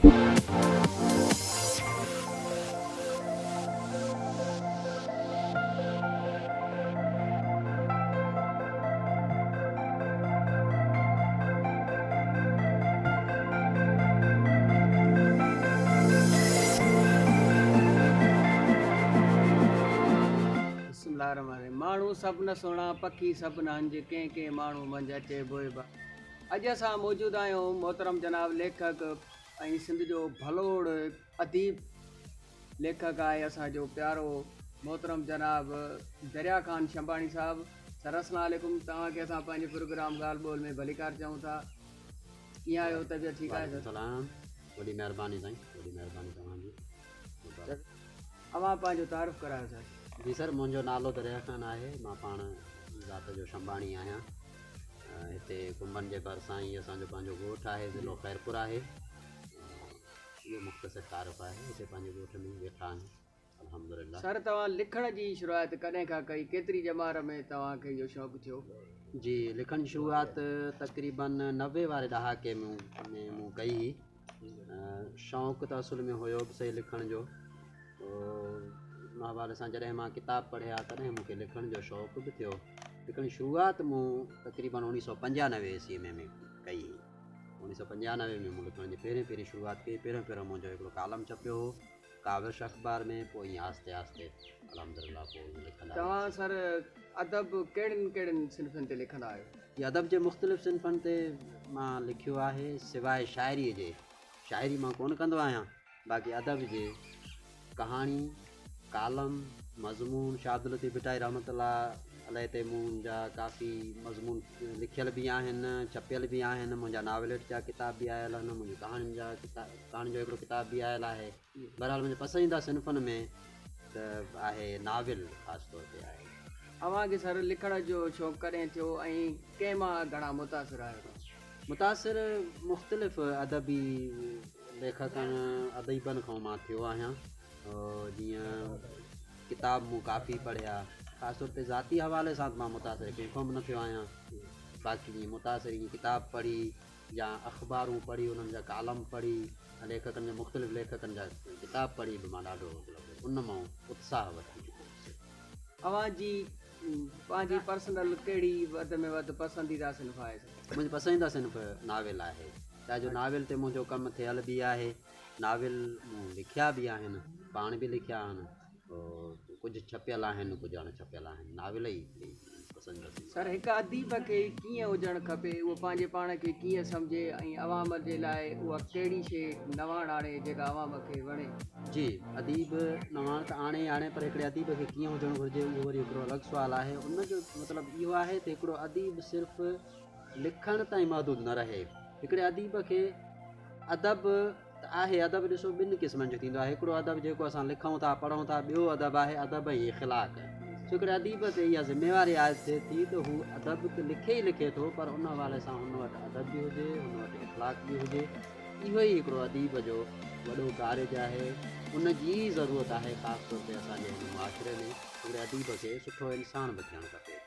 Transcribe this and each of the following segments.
माण्हू सभु न सुहिणा पखी सभु न हंज कंहिं कंहिं माण्हू मंझि अचे बोइबा। अॼु असां मौजूदु आहियूं मोहतरम जनाब लेखक ऐं सिंध जो भलोड़ अदीब लेखक आहे असांजो प्यारो मोहतरम जनाब दरिया ख़ान शंबाणी साहिबु। सर अस्सलाम वालेकुम। तव्हांखे असां पंहिंजे प्रोग्राम ॻाल्हि ॿोल में भलीकार चऊं था। कीअं आहियो? तबियत ठीकु आहे? सलाम, वॾी महिरबानी साईं, वॾी महिरबानी तव्हांजी। अवां पंहिंजो तारीफ़ करायो सर। जी सर, मुंहिंजो नालो दरिया ख़ान आहे। मां पाण ज़ात जो शंबाणी आहियां। हिते कुंभनि जे भरिसां ई असांजो पंहिंजो ॻोठु आहे, ज़िलो ख़ैरपुर आहे। इहो मुख़्तसिर तारीफ़ आहे। हिते पंहिंजे ॻोठ में वेठा आहियूं अल्हम्दुलिल्लाह। सर तव्हां लिखण जी शुरूआति कॾहिं खां कई? केतिरी जमार में तव्हांखे इहो शौक़ु थियो? जी, लिखण जी शुरूआति तक़रीबन 90 वारे ॾहाके में मूं कई। शौक़ु त असुल में हुयो बि सही लिखण जो। हवाले सां जॾहिं मां किताब पढ़िया तॾहिं मूंखे लिखण जो शौक़ु बि थियो। लिखण जी शुरूआति मूं तक़रीबन 1995 ईस्वी में कई। 1995 में मूं लिखण जी पहिरीं शुरूआति कई। पहिरियों मुंहिंजो हिकिड़ो कालम छपियो हो काविश अख़बार में, पोइ ईअं आहिस्ते आहिस्ते अल्हम्दुलिल्लाह पोइ लिखंदा। तव्हां सर अदब कहिड़ियुनि सिन्फ़नि ते लिखंदा आहियो? इहा अदब जे मुख़्तलिफ़ सिन्फ़नि ते मां लिखियो आहे, सवाइ शाइरीअ जे। शाइरी मां कोन कंदो आहियां, बाक़ी अदब जे कहाणी, कालम, मज़मून, शाह लतीफ़ भिटाई रहमतुल्लाह अलैह ते मुंहिंजा काफ़ी मज़मून लिखियल बि आहिनि, छपियल बि आहिनि। मुंहिंजा नावेलेट जा किताब बि आयल आहिनि, मुंहिंजी कहाणियुनि जा कहाणी जो हिकिड़ो किताब बि आयल आहे। बहरहाल मुंहिंजे पसंदीदा सिन्फ़नि में त आहे नाविल ख़ासि तौर ते आहे। अव्हांखे सर लिखण जो शौक़ु कॾहिं थियो ऐं कंहिं मां घणा मुतासिर आहियो? मुतासिर मुख़्तलिफ़ अदबी लेखकनि अदीबनि खां मां थियो आहियां। जीअं किताब मूं काफ़ी पढ़िया, ख़ासि तौर ते ज़ाती हवाले सां मां मुतासिर कंहिंखां बि न थियो आहियां। बाक़ी मुतासिर ईअं किताब पढ़ी या अख़बारूं पढ़ी, उन्हनि जा कालम पढ़ी, लेखकनि जा मुख़्तलिफ़ लेखकनि जा किताब पढ़ी बि मां ॾाढो उन मां उत्साह वठी चुको आहियां। अव्हांजी पंहिंजी पर्सनल कहिड़ी वधि में वधि पसंदीदा सिन्फ़ आहे? मुंहिंजी पसंदीदा सिन्फ़ नाविल आहे। छाजो नाविल ते मुंहिंजो कमु थियल बि आहे। नाविल मूं लिखिया बि आहिनि, पाण बि लिखिया आहिनि, कुझु छपियल आहिनि, कुझु अण छपियल आहिनि। नाविल ई पसंदि आहे। सर हिकु अदीब खे कीअं हुजणु खपे, उहो पंहिंजे पाण खे कीअं सम्झे ऐं अवाम जे लाइ उहा कहिड़ी शइ नवाण आणे जेका अवाम खे वणे? जी, अदीब नवाण त आणे पर हिकिड़े अदीब खे कीअं हुजणु घुरिजे उहो वरी हिकिड़ो अलॻि सुवालु आहे। उनजो मतिलबु इहो आहे त हिकिड़ो अदीब सिर्फ़ु लिखण ताईं महदूद न रहे। हिकिड़े अदीब खे अदब आहे। अदब ॾिसो ॿिनि क़िस्मनि जो थींदो आहे। हिकिड़ो अदब जेको असां लिखूं था पढ़ूं था, ॿियो अदब आहे अदब ऐं इख़लाक़। सो हिकिड़े अदीब ते इहा ज़िमेवारी आहे थी त हू अदब त लिखे ई लिखे थो, पर उन हवाले सां हुन वटि अदब बि हुजे, हुन वटि इख़लाक़ बि हुजे। इहो ई हिकिड़ो अदीब जो वॾो कारज आहे। उन जी ज़रूरत आहे ख़ासि तौर ते असांजे हिन मुआशिरे में। हिकिड़े अदीब खे सुठो इंसान बि थियणु खपे।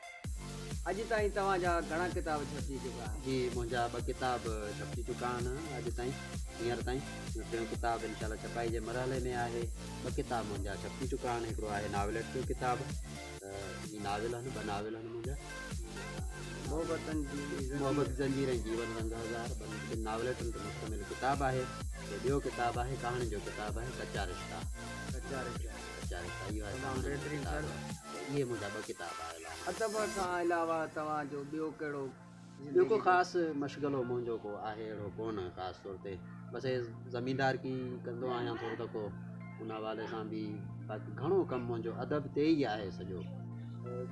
अॼु ताईं तव्हांजा घणा किताब छपजी चुका आहिनि? जी, मुंहिंजा 2 किताब छपजी चुका आहिनि अॼु ताईं, हींअर ताईं। टियों किताब इंशाल्लाह छपाई जे मरहले में आहे। 2 किताब मुंहिंजा छपजी चुका आहिनि। हिकिड़ो आहे नाविलेट जो किताब, ही नाविल आहिनि, 2 नाविल आहिनि मुंहिंजा। मोहब्बत ज़ंजीर ऐं जीवन रंग हज़ार, 2 नाविलेटनि ते मुश्तमिल किताब आहे। ॿियो किताब आहे कहाणी जो किताब आहे कच्चा रिश्ता। इहो आहे। इहे मुंहिंजा 2 किताब आयल आहिनि। अदब खां अलावा तव्हांजो ॿियो कहिड़ो? ॿियो को ख़ासि मशग़लो मुंहिंजो को आहे अहिड़ो कोन ख़ासि तौर ते। बसि ज़मीनदारकी कंदो आहियां थोरो दफ़ो, उन हवाले सां बि। बाक़ी घणो कमु मुंहिंजो अदब ते ई आहे। सॼो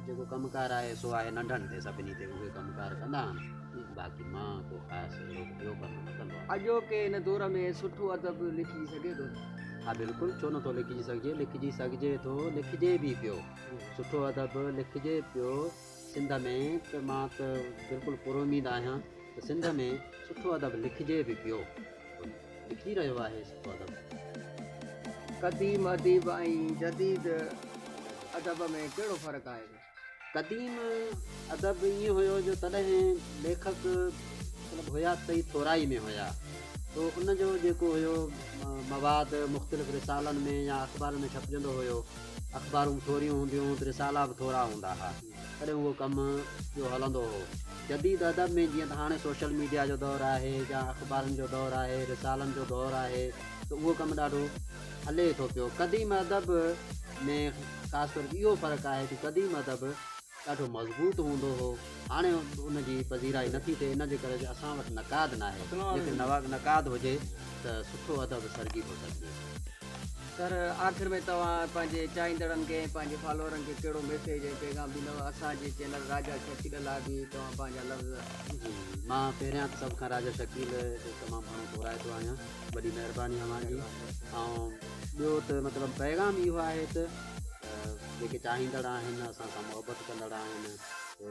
जेको कमुकार आहे सो आहे नंढनि ते, सभिनी ते उहे कमुकार कंदा आहिनि। बाक़ी मां को ख़ासि ॿियो कमु न कंदो आहियां। अॼोके हिन दौर में सुठो अदब लिखी सघे थो? हा बिल्कुलु, छो नथो लिखिजी सघिजे थो, लिखिजे बि पियो। सुठो अदब लिखिजे पियो सिंध में, त मां त बिल्कुलु पुरुमीद आहियां त सिंध में सुठो अदब लिखिजे बि पियो, लिखी रहियो आहे सुठो अदब। क़दीम अदीब ऐं जदीद अदब में कहिड़ो फ़र्क़ु आहे? क़दीम अदब ईअं हुयो जो तॾहिं लेखक मतिलबु हुया त ई थोराई में हुया। तो उनजो जेको हुयो मवाद मुख़्तलिफ़ रिसालनि में या अख़बार में छपजंदो हुयो, अख़बारूं थोरियूं हूंदियूं त रिसाला बि थोरा हूंदा हुआ, तॾहिं उहो कमु जो हलंदो हो। जदीद अदब में जीअं त हाणे सोशल मीडिया जो दौरु आहे या अख़बारनि जो दौरु आहे, रिसालनि जो दौरु आहे, त उहो कमु ॾाढो हले थो पियो। क़दीम अदब में ख़ासि तौर इहो फ़र्क़ु आहे कि क़दीम अदब ॾाढो मज़बूत हूंदो हो, हाणे उनजी पज़ीराई नथी थिए, इन जे करे असां वटि नक़ाद न आहे। जेके नक़ाद हुजे त सुठो अदब सरगी थो सघे। सर आख़िर में तव्हां पंहिंजे चाहींदड़नि खे पंहिंजे फॉलोअरनि खे कहिड़ो मैसेज ऐं पैगाम ॾींदव? असांजे चैनल राजा शकील लाइ बि तव्हां पंहिंजा लफ़्ज़। मां पहिरियां त सभु खां राजा शकील तमामु घणो घुराईंदो आहियां, वॾी महिरबानी तव्हांजी। ऐं ॿियो त मतिलबु पैगाम इहो आहे त जेके चाहींदड़ आहिनि, असां सां मुहबत कंदड़ आहिनि,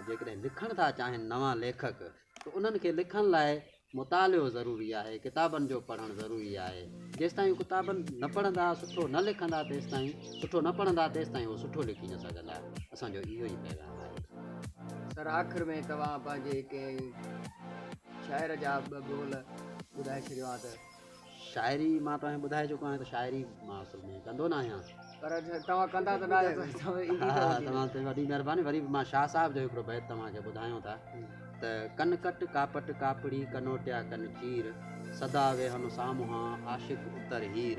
जेकॾहिं लिखणु था चाहिनि नवां लेखक, त उन्हनि खे लिखण लाइ मुतालियो ज़रूरी आहे, किताबनि जो पढ़णु ज़रूरी आहे। जेसिताईं किताबनि न पढ़ंदा, सुठो न लिखंदा, तेसिताईं सुठो न पढ़ंदा, तेसिताईं उहो सुठो लिखी न सघंदा। असांजो इहो ई पैगाम आहे। सर आख़िर में तव्हां पंहिंजे कंहिं शाइर जा ॿ ॿोल ॿुधाए छॾियो आहे त? शाइरी मां तव्हांखे ॿुधाए चुको आहियां त शाइरी मां असुल में कंदो न आहियां, पर तव्हां कंदा त न आहियो। तव्हां ते वॾी महिरबानी। वरी मां शाह साहिब जो हिकिड़ो बैत तव्हांखे ॿुधायूं था त कन कट कापट कापड़ी कनोटिया कन चीर, सदा वेहन सामुहां आशिक उतर हीर,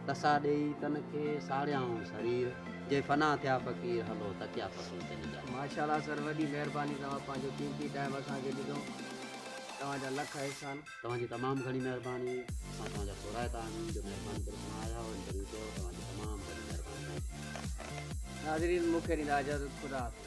तसा ॾेई तन खे साड़ियाऊं शरीर, जे फना थिया फ़क़ीर हलो तकिया पसंदि कनि। माशाल्लाह सर, वॾी महिरबानी, तव्हां पंहिंजो कीमती टाइम असांखे ॾिनो, तव्हांजा लख एहसान। तव्हांजी तमामु घणी महिरबानी। असां तव्हांजा सोराइता आहियूं जो महिरबानी करे तव्हां आया हो, इंटरव्यू कयो, तव्हांजी तमामु घणी महिरबानी। नाज़रीन, मूंखे ॾींदा इजाज़त, ख़ुदा हाफ़िज़।